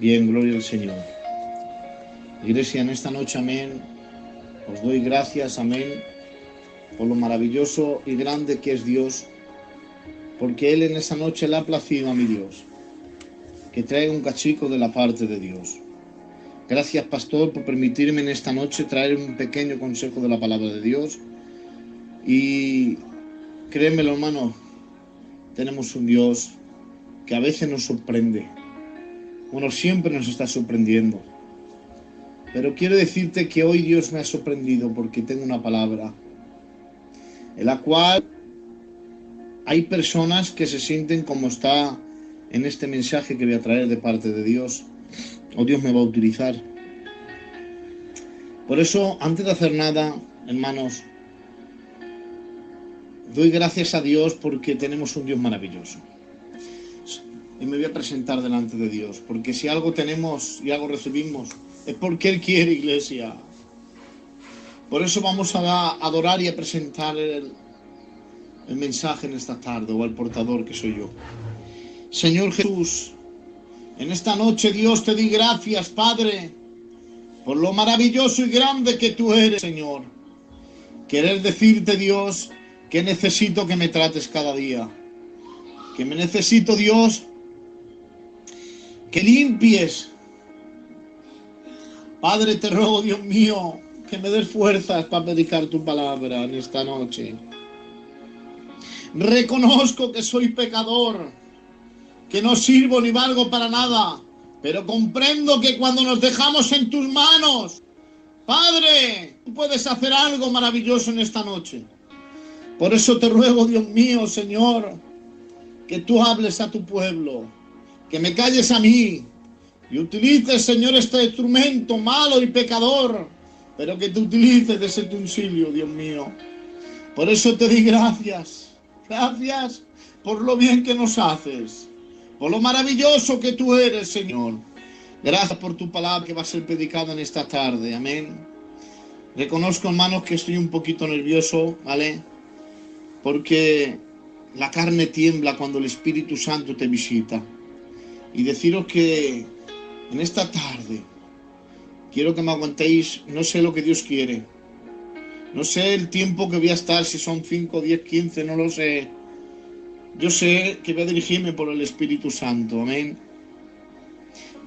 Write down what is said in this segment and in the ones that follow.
Bien, gloria al Señor. Iglesia, en esta noche, amén, os doy gracias, amén, por lo maravilloso y grande que es Dios, porque Él en esta noche le ha placido a mi Dios, que traiga un cachico de la parte de Dios. Gracias, pastor, por permitirme en esta noche traer un pequeño consejo de la palabra de Dios. Y créemelo, hermano, tenemos un Dios que a veces nos sorprende. Bueno, siempre nos está sorprendiendo. Pero quiero decirte que hoy Dios me ha sorprendido porque tengo una palabra en la cual hay personas que se sienten como está en este mensaje que voy a traer de parte de Dios, o Dios me va a utilizar. Por eso, antes de hacer nada, hermanos, doy gracias a Dios porque tenemos un Dios maravilloso. Y me voy a presentar delante de Dios, porque si algo tenemos y algo recibimos, es porque Él quiere, iglesia. Por eso vamos a adorar y a presentar el mensaje en esta tarde, o al portador que soy yo. Señor Jesús, en esta noche, Dios, te di gracias, Padre, por lo maravilloso y grande que tú eres, Señor. Querer decirte, Dios, que necesito que me trates cada día. Que me necesito, Dios, que limpies. Padre, te ruego, Dios mío, que me des fuerzas para predicar tu palabra en esta noche. Reconozco que soy pecador, que no sirvo ni valgo para nada, pero comprendo que cuando nos dejamos en tus manos, Padre, tú puedes hacer algo maravilloso en esta noche. Por eso te ruego, Dios mío, Señor, que tú hables a tu pueblo, que me calles a mí y utilices, Señor, este instrumento malo y pecador, pero que tú utilices de ese utensilio, Dios mío. Por eso te di gracias. Gracias por lo bien que nos haces, por lo maravilloso que tú eres, Señor. Gracias por tu palabra que va a ser predicada en esta tarde. Amén. Reconozco, hermanos, que estoy un poquito nervioso, ¿vale? Porque la carne tiembla cuando el Espíritu Santo te visita. Y deciros que en esta tarde quiero que me aguantéis. No sé lo que Dios quiere. No sé el tiempo que voy a estar, si son 5, 10, 15, no lo sé. Yo sé que voy a dirigirme por el Espíritu Santo. Amén.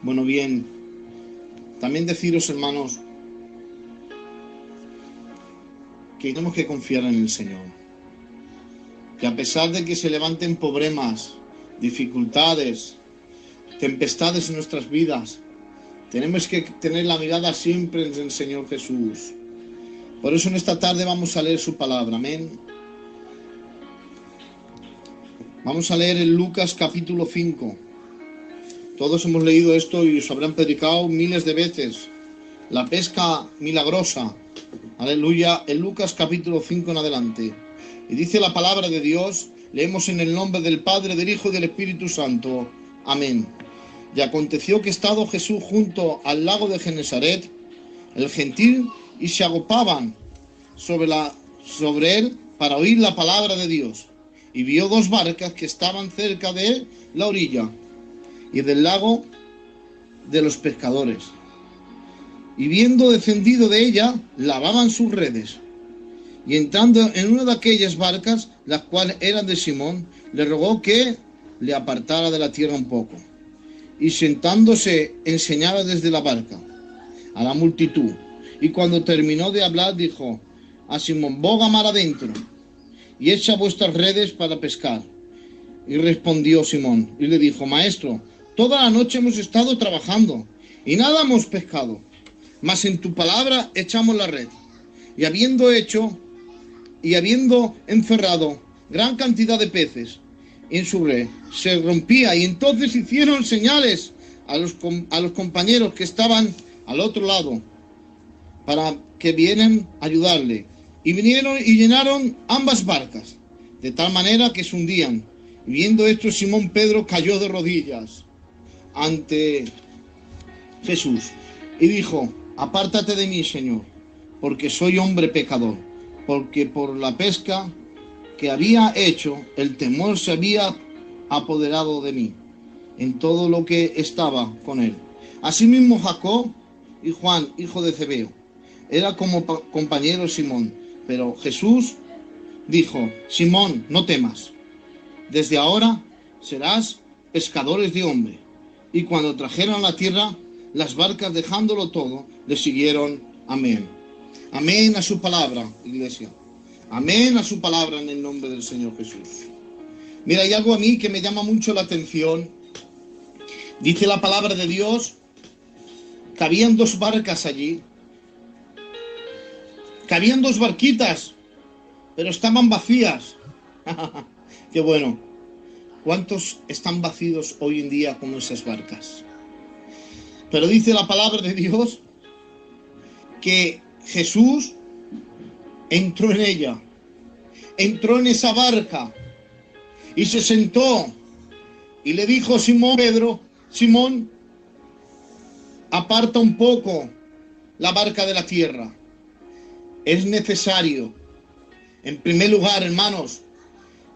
Bueno, bien. También deciros, hermanos, que tenemos que confiar en el Señor. Que a pesar de que se levanten problemas, dificultades, tempestades en nuestras vidas, tenemos que tener la mirada siempre en el Señor Jesús. Por eso en esta tarde vamos a leer su palabra, amén. Vamos a leer en Lucas capítulo 5. Todos hemos leído esto y os habrán predicado miles de veces. La pesca milagrosa, aleluya, en Lucas capítulo 5 en adelante. Y dice la palabra de Dios, leemos en el nombre del Padre, del Hijo y del Espíritu Santo, amén. Y aconteció que estando Jesús junto al lago de Genesaret, el gentil y se agopaban sobre él para oír la palabra de Dios. Y vio 2 barcas que estaban cerca de la orilla y del lago de los pescadores. Y viendo descendido de ella, lavaban sus redes. Y entrando en una de aquellas barcas, las cuales eran de Simón, le rogó que le apartara de la tierra un poco. Y sentándose, enseñaba desde la barca a la multitud. Y cuando terminó de hablar, dijo a Simón: boga mar adentro y echa vuestras redes para pescar. Y respondió Simón y le dijo: Maestro, toda la noche hemos estado trabajando y nada hemos pescado, mas en tu palabra echamos la red. Y habiendo encerrado gran cantidad de peces en su red, se rompía. Y entonces hicieron señales a los compañeros que estaban al otro lado, para que vienen a ayudarle. Y vinieron y llenaron ambas barcas, de tal manera que se hundían. Y viendo esto, Simón Pedro cayó de rodillas ante Jesús y dijo: apártate de mí, Señor, porque soy hombre pecador. Porque por la pesca que había hecho, el temor se había apoderado de mí en todo lo que estaba con él. Asimismo Jacob y Juan, hijo de Zebeo, era como compañero de Simón. Pero Jesús dijo: Simón, no temas, desde ahora serás pescadores de hombres. Y cuando trajeron a la tierra, las barcas, dejándolo todo, le siguieron. Amén. Amén a su palabra, iglesia. Amén a su palabra, en el nombre del Señor Jesús. Mira, hay algo a mí que me llama mucho la atención. Dice la palabra de Dios que habían dos barcas allí. Que habían dos barquitas, pero estaban vacías. Qué bueno. ¿Cuántos están vacíos hoy en día como esas barcas? Pero dice la palabra de Dios que Jesús entró en ella, entró en esa barca y se sentó y le dijo a Simón Pedro: Simón, aparta un poco la barca de la tierra. Es necesario, en primer lugar, hermanos,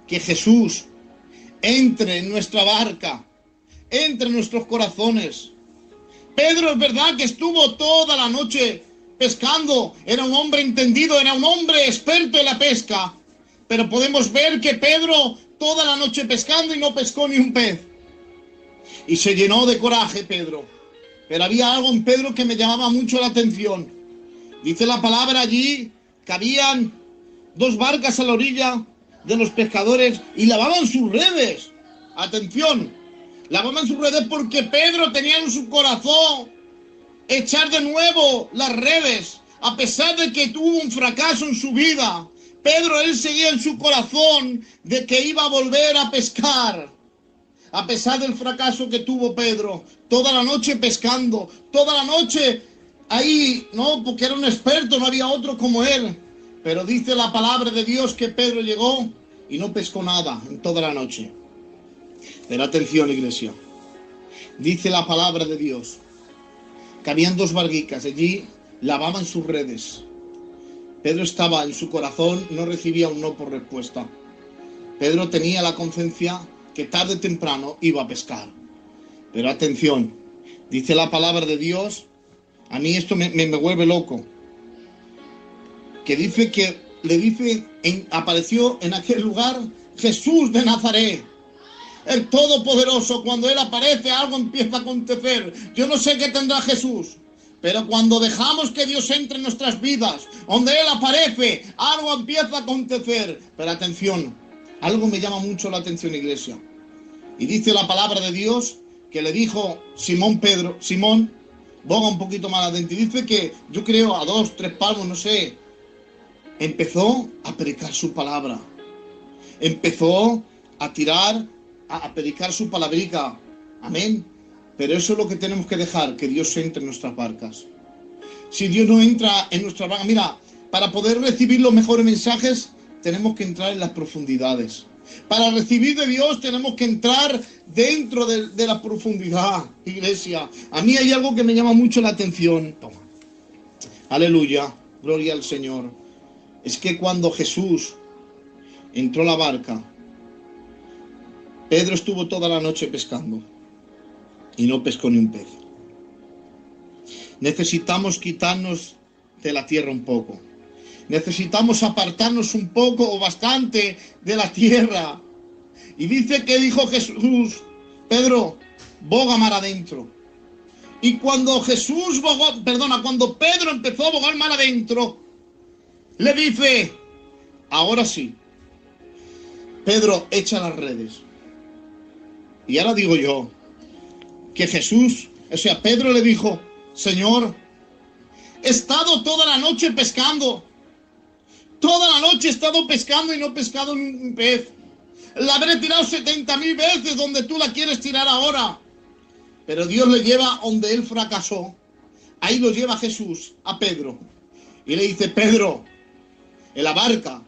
que Jesús entre en nuestra barca, entre en nuestros corazones. Pedro, es verdad que estuvo toda la noche pescando, era un hombre entendido, era un hombre experto en la pesca, pero podemos ver que Pedro toda la noche pescando y no pescó ni un pez. Y se llenó de coraje Pedro, pero había algo en Pedro que me llamaba mucho la atención. Dice la palabra allí que habían dos barcas a la orilla de los pescadores y lavaban sus redes. Atención, lavaban sus redes porque Pedro tenía en su corazón echar de nuevo las redes, a pesar de que tuvo un fracaso en su vida. Pedro, él seguía en su corazón de que iba a volver a pescar. A pesar del fracaso que tuvo Pedro, toda la noche pescando, toda la noche ahí, no, porque era un experto, no había otro como él. Pero dice la palabra de Dios que Pedro llegó y no pescó nada en toda la noche. Pero atención, iglesia. Dice la palabra de Dios que habían dos barquicas, allí lavaban sus redes. Pedro estaba en su corazón, no recibía un no por respuesta. Pedro tenía la conciencia que tarde o temprano iba a pescar. Pero atención, dice la palabra de Dios, a mí esto me vuelve loco, que dice que le dice, apareció en aquel lugar Jesús de Nazaret, el Todopoderoso. Cuando Él aparece, algo empieza a acontecer. Yo no sé qué tendrá Jesús, pero cuando dejamos que Dios entre en nuestras vidas, donde Él aparece, algo empieza a acontecer. Pero atención, algo me llama mucho la atención, iglesia. Y dice la palabra de Dios que le dijo Simón Pedro, Simón, boga un poquito más adentro. Y dice que, yo creo, a 2, 3 palmos, no sé, empezó a predicar su palabra. Empezó a tirar, a predicar su palabrica. Amén. Pero eso es lo que tenemos que dejar, que Dios entre en nuestras barcas. Si Dios no entra en nuestras barcas, mira, para poder recibir los mejores mensajes, tenemos que entrar en las profundidades. Para recibir de Dios tenemos que entrar dentro de la profundidad, iglesia. A mí hay algo que me llama mucho la atención. Toma. Aleluya, gloria al Señor. Es que cuando Jesús entró a la barca, Pedro estuvo toda la noche pescando y no pescó ni un pez. Necesitamos quitarnos de la tierra un poco. Necesitamos apartarnos un poco o bastante de la tierra. Y dice que dijo Jesús, Pedro, boga mar adentro. Y cuando cuando Pedro empezó a bogar mar adentro, le dice, ahora sí, Pedro, echa las redes. Y ahora digo yo, que Jesús, o sea, Pedro le dijo, Señor, he estado toda la noche pescando. Toda la noche he estado pescando y no he pescado ni un pez. La habré tirado 70.000 veces donde tú la quieres tirar ahora. Pero Dios le lleva donde él fracasó. Ahí lo lleva Jesús a Pedro. Y le dice, Pedro, en la barca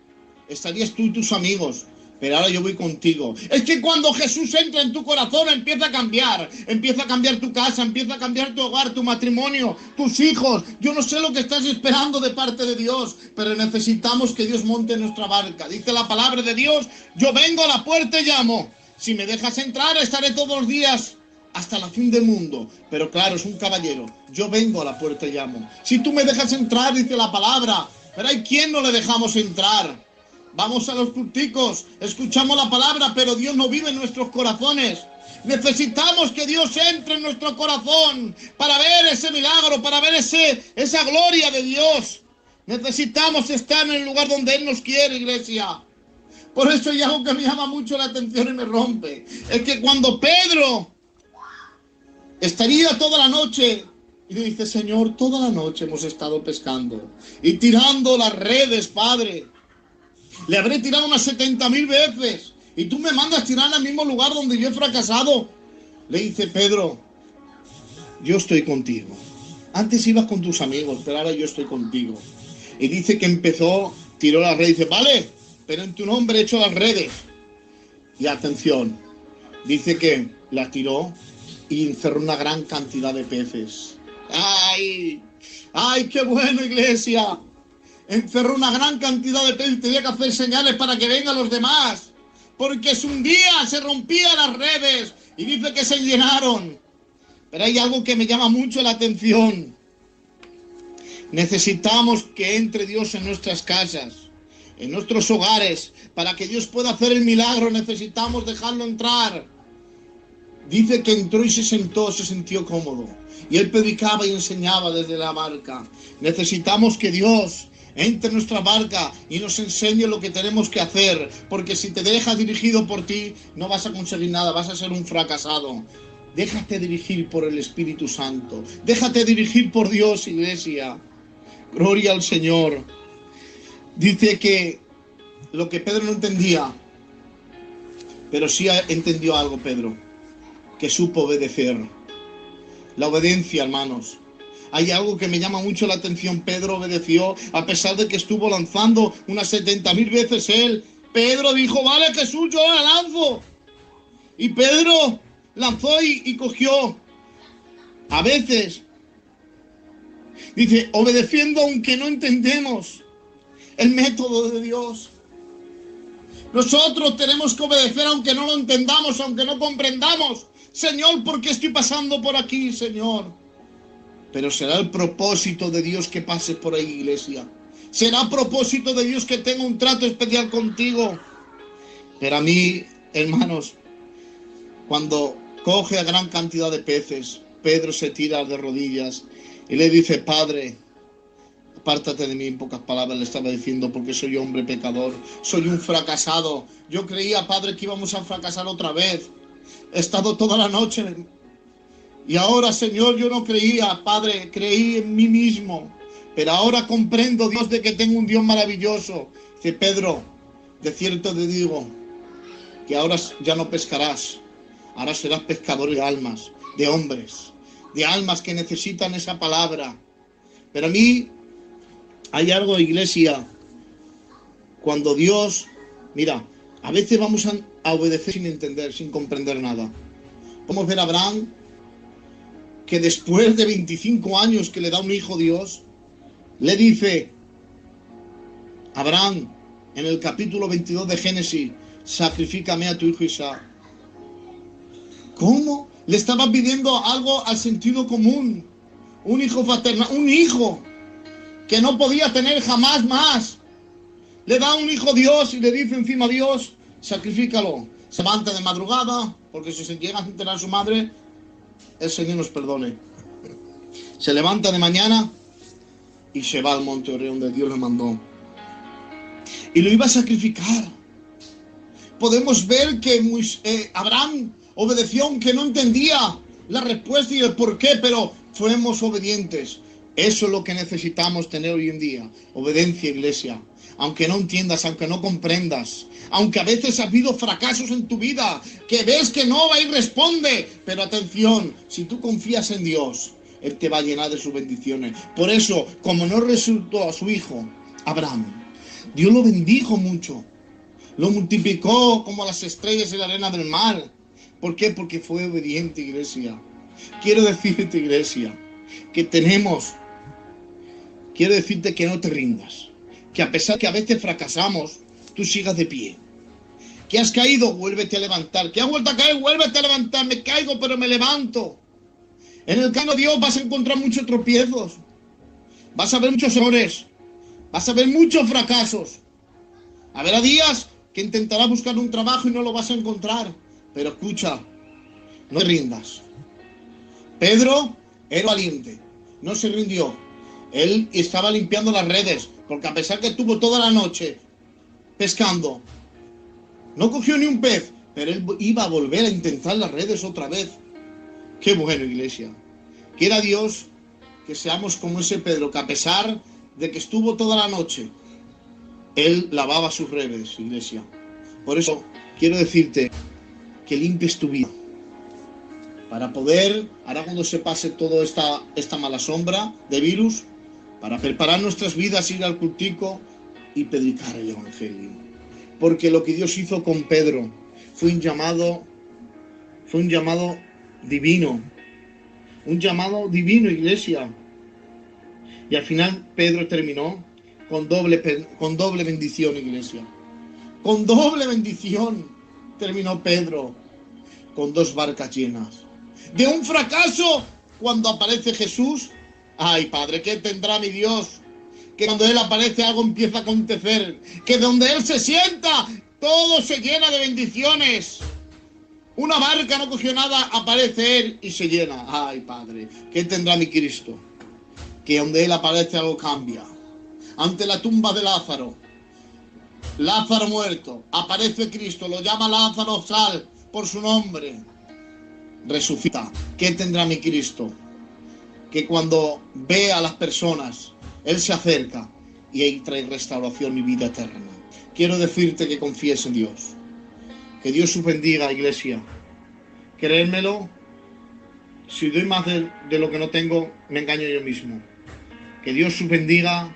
estarías tú y tus amigos, pero ahora yo voy contigo. Es que cuando Jesús entra en tu corazón, empieza a cambiar tu casa, empieza a cambiar tu hogar, tu matrimonio, tus hijos. Yo no sé lo que estás esperando de parte de Dios, pero necesitamos que Dios monte en nuestra barca. Dice la palabra de Dios, yo vengo a la puerta y llamo. Si me dejas entrar, estaré todos los días hasta la fin del mundo. Pero claro, es un caballero. Yo vengo a la puerta y llamo. Si tú me dejas entrar, dice la palabra. Pero hay quien no le dejamos entrar. Vamos a los culticos, escuchamos la palabra, pero Dios no vive en nuestros corazones. Necesitamos que Dios entre en nuestro corazón para ver ese milagro, para ver esa gloria de Dios. Necesitamos estar en el lugar donde Él nos quiere, iglesia. Por eso hay algo que me llama mucho la atención y me rompe. Es que cuando Pedro estaría toda la noche y le dice, Señor, toda la noche hemos estado pescando y tirando las redes, Padre. Le habré tirado unas 70.000 veces y tú me mandas tirar al mismo lugar donde yo he fracasado. Le dice Pedro, yo estoy contigo. Antes ibas con tus amigos, pero ahora yo estoy contigo. Y dice que empezó, tiró las redes. Dice, vale, pero en tu nombre he hecho las redes. Y atención, dice que las tiró y encerró una gran cantidad de peces. ¡Ay! ¡Ay, qué bueno, iglesia! Encerró una gran cantidad de peces y tenía que hacer señales para que vengan los demás. Porque si un día se rompían las redes y dice que se llenaron. Pero hay algo que me llama mucho la atención. Necesitamos que entre Dios en nuestras casas, en nuestros hogares. Para que Dios pueda hacer el milagro necesitamos dejarlo entrar. Dice que entró y se sentó, se sintió cómodo. Y él predicaba y enseñaba desde la barca. Necesitamos que Dios entre en nuestra barca y nos enseñe lo que tenemos que hacer, porque si te dejas dirigido por ti, no vas a conseguir nada, vas a ser un fracasado. Déjate dirigir por el Espíritu Santo, déjate dirigir por Dios, iglesia. Gloria al Señor. Dice que lo que Pedro no entendía, pero sí entendió algo Pedro, que supo obedecer. La obediencia, hermanos. Hay algo que me llama mucho la atención. Pedro obedeció, a pesar de que estuvo lanzando unas 70.000 veces él. Pedro dijo, vale Jesús, yo la lanzo. Y Pedro lanzó y cogió. A veces, dice, obedeciendo aunque no entendemos el método de Dios. Nosotros tenemos que obedecer aunque no lo entendamos, aunque no comprendamos. Señor, ¿por qué estoy pasando por aquí, Señor? Pero será el propósito de Dios que pases por ahí, iglesia. Será propósito de Dios que tenga un trato especial contigo. Pero a mí, hermanos, cuando coge a gran cantidad de peces, Pedro se tira de rodillas y le dice, Padre, apártate de mí, en pocas palabras le estaba diciendo, porque soy hombre pecador, soy un fracasado. Yo creía, Padre, que íbamos a fracasar otra vez. He estado toda la noche y ahora, Señor, yo no creía, Padre, creí en mí mismo. Pero ahora comprendo, Dios, de que tengo un Dios maravilloso. Dice, Pedro, de cierto te digo que ahora ya no pescarás. Ahora serás pescador de almas, de hombres, de almas que necesitan esa palabra. Pero a mí hay algo, iglesia, cuando Dios, mira, a veces vamos a obedecer sin entender, sin comprender nada. Podemos ver a Abraham, que después de 25 años que le da un hijo Dios, le dice, Abraham, en el capítulo 22 de Génesis, sacrifícame a tu hijo Isaac. ¿Cómo? Le estaba pidiendo algo al sentido común. Un hijo fraternal, un hijo que no podía tener jamás más. Le da un hijo Dios y le dice encima a Dios, sacrifícalo. Se levanta de madrugada, porque si se llega a enterar su madre, el Señor nos perdone. Se levanta de mañana y se va al monte Oreo donde Dios le mandó. Y lo iba a sacrificar. Podemos ver que Abraham obedeció aunque no entendía la respuesta y el por qué, pero fuimos obedientes. Eso es lo que necesitamos tener hoy en día. Obediencia, iglesia. Aunque no entiendas, aunque no comprendas, aunque a veces ha habido fracasos en tu vida, que ves que no va y responde, pero atención, si tú confías en Dios, Él te va a llenar de sus bendiciones. Por eso, como no resultó a su hijo, Abraham, Dios lo bendijo mucho, lo multiplicó como las estrellas y la arena del mar. ¿Por qué? Porque fue obediente, iglesia. Quiero decirte, iglesia, que quiero decirte que no te rindas. Que a pesar que a veces fracasamos, tú sigas de pie. Que has caído, vuélvete a levantar. Que has vuelto a caer, vuélvete a levantar. Me caigo, pero me levanto. En el camino de Dios vas a encontrar muchos tropiezos. Vas a ver muchos errores. Vas a ver muchos fracasos. Habrá días que intentarás buscar un trabajo y no lo vas a encontrar. Pero escucha, no te rindas. Pedro era valiente. No se rindió. Él estaba limpiando las redes. Porque a pesar que estuvo toda la noche pescando, no cogió ni un pez, pero él iba a volver a intentar las redes otra vez. Qué bueno, iglesia. Quiera Dios que seamos como ese Pedro, que a pesar de que estuvo toda la noche, él lavaba sus redes, iglesia. Por eso quiero decirte que limpies tu vida. Para poder, ahora cuando se pase toda esta mala sombra de virus, para preparar nuestras vidas, ir al cultico y predicar el Evangelio. Porque lo que Dios hizo con Pedro fue un llamado divino. Un llamado divino, iglesia. Y al final Pedro terminó con doble bendición, iglesia. Con doble bendición terminó Pedro, con 2 barcas llenas. De un fracaso cuando aparece Jesús. Ay, Padre, ¿qué tendrá mi Dios? Que cuando Él aparece algo empieza a acontecer. Que donde Él se sienta, todo se llena de bendiciones. Una barca no cogió nada, aparece Él y se llena. Ay, Padre, ¿qué tendrá mi Cristo? Que donde Él aparece algo cambia. Ante la tumba de Lázaro, Lázaro muerto, aparece Cristo, lo llama Lázaro, sal por su nombre. Resucita. ¿Qué tendrá mi Cristo? Que cuando ve a las personas, Él se acerca y ahí trae restauración y vida eterna. Quiero decirte que confíes en Dios. Que Dios os bendiga, iglesia. Creérmelo, si doy más de lo que no tengo, me engaño yo mismo. Que Dios os bendiga